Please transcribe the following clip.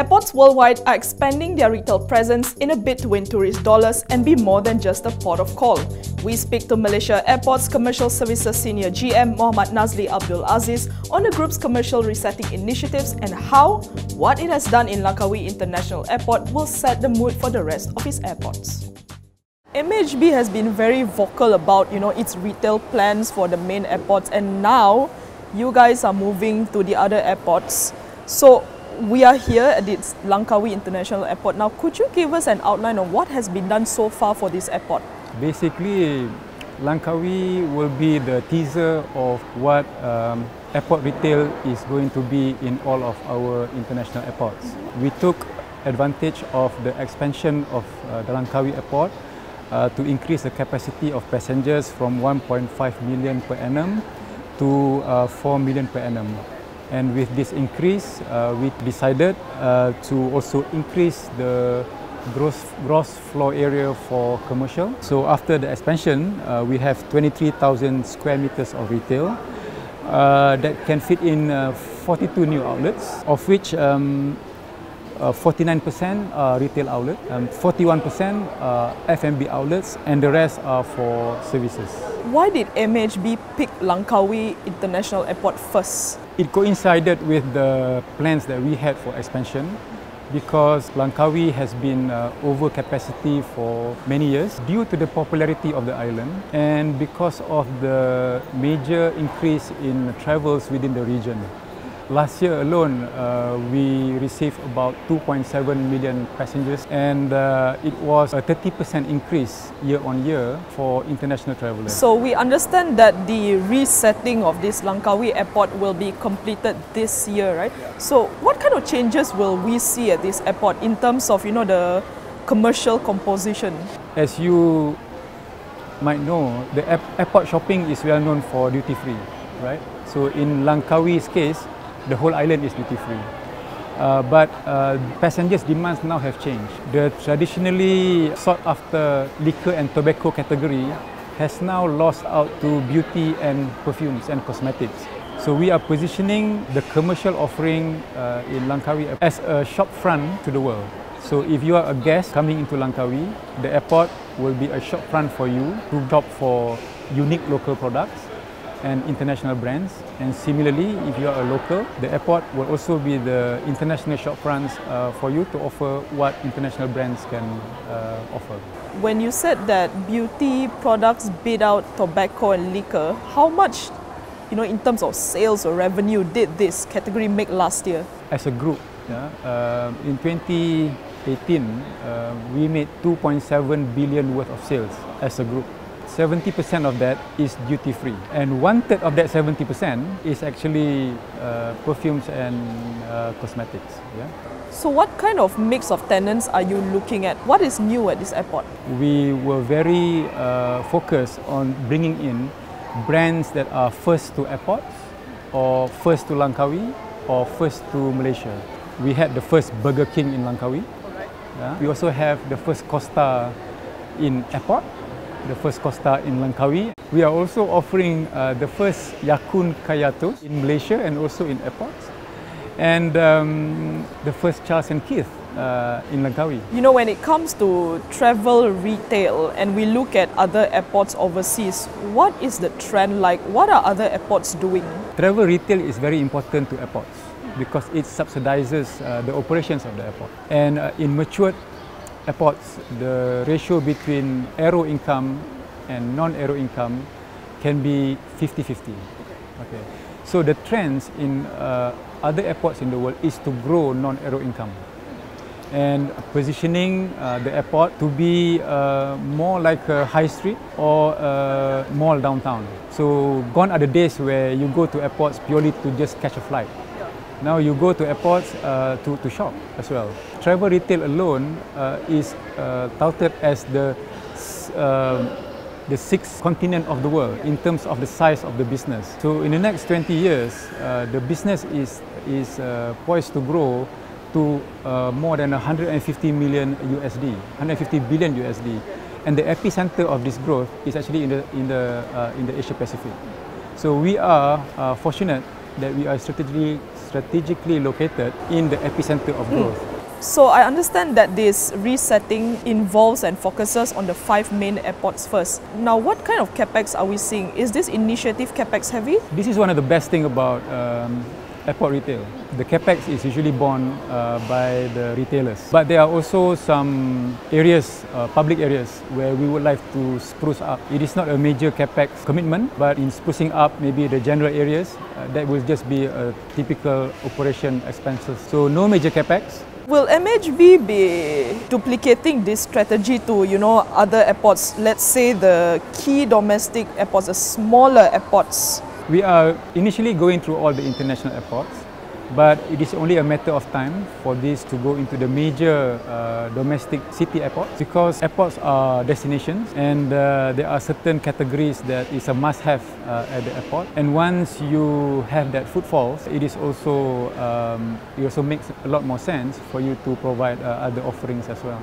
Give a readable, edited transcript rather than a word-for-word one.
Airports worldwide are expanding their retail presence in a bid to win tourist dollars and be more than just a port of call. We speak to Malaysia Airports Commercial Services Senior GM Mohd Nazli Abdul Aziz on the group's commercial resetting initiatives and how what it has done in Langkawi International Airport will set the mood for the rest of its airports. MAHB has been very vocal about its retail plans for the main airports, and now you guys are moving to the other airports. So we are here at its Langkawi International Airport. Now, could you give us an outline of what has been done so far for this airport? Basically, Langkawi will be the teaser of what airport retail is going to be in all of our international airports. We took advantage of the expansion of the Langkawi Airport to increase the capacity of passengers from 1.5 million per annum to 4 million per annum. And with this increase, we decided to also increase the gross floor area for commercial. So after the expansion, we have 23,000 square meters of retail that can fit in 42 new outlets, of which 49% are retail outlets, 41% are F&B outlets, and the rest are for services. Why did MAHB pick Langkawi International Airport first? It coincided with the plans that we had for expansion because Langkawi has been over capacity for many years due to the popularity of the island and because of the major increase in travels within the region. Last year alone, we received about 2.7 million passengers, and it was a 30% increase year on year for international travelers. So we understand that the resetting of this Langkawi airport will be completed this year, right? So what kind of changes will we see at this airport in terms of the commercial composition? As you might know, the airport shopping is well known for duty free, right? So in Langkawi's case, the whole island is duty-free. But passengers' demands now have changed. The traditionally sought-after liquor and tobacco category has now lost out to beauty and perfumes and cosmetics. So we are positioning the commercial offering in Langkawi as a shop front to the world. So if you are a guest coming into Langkawi, the airport will be a shop front for you to shop for unique local products and international brands. And similarly, if you are a local, the airport will also be the international shop fronts for you to offer what international brands can offer. When you said that beauty products beat out tobacco and liquor, how much, in terms of sales or revenue, did this category make last year? As a group, in 2018, we made 2.7 billion worth of sales as a group. 70% of that is duty-free, and 1/3 of that 70% is actually perfumes and cosmetics. Yeah? So what kind of mix of tenants are you looking at? What is new at this airport? We were very focused on bringing in brands that are first to airports, or first to Langkawi, or first to Malaysia. We had the first Burger King in Langkawi. Yeah? We also have the first Costa in airport, the first Costa in Langkawi. We are also offering the first Yakun Kayato in Malaysia and also in airports, and the first Charles and Keith in Langkawi. When it comes to travel retail and we look at other airports overseas, what is the trend like? What are other airports doing? Travel retail is very important to airports because it subsidizes the operations of the airport. And in matured airports, the ratio between aero income and non-aero income can be 50-50. Okay. So the trends in other airports in the world is to grow non-aero income and positioning the airport to be more like a high street or a mall downtown. So gone are the days where you go to airports purely to just catch a flight. Now you go to airports to shop as well. Travel retail alone is touted as the sixth continent of the world in terms of the size of the business. So in the next 20 years, the business is poised to grow to more than 150 million USD, 150 billion USD, and the epicenter of this growth is actually in the Asia Pacific. So we are fortunate that we are strategically located in the epicenter of growth. So I understand that this resetting involves and focuses on the 5 main airports first. Now, what kind of Capex are we seeing? Is this initiative Capex heavy? This is one of the best things about airport retail. The Capex is usually borne by the retailers. But there are also some areas, public areas, where we would like to spruce up. It is not a major Capex commitment, but in sprucing up maybe the general areas, that will just be a typical operation expenses. So no major Capex. Will MAHB be duplicating this strategy to, other airports? Let's say the key domestic airports, the smaller airports. We are initially going through all the international airports, but it is only a matter of time for this to go into the major domestic city airports, because airports are destinations and there are certain categories that is a must-have at the airport. And once you have that footfalls, it also makes a lot more sense for you to provide other offerings as well.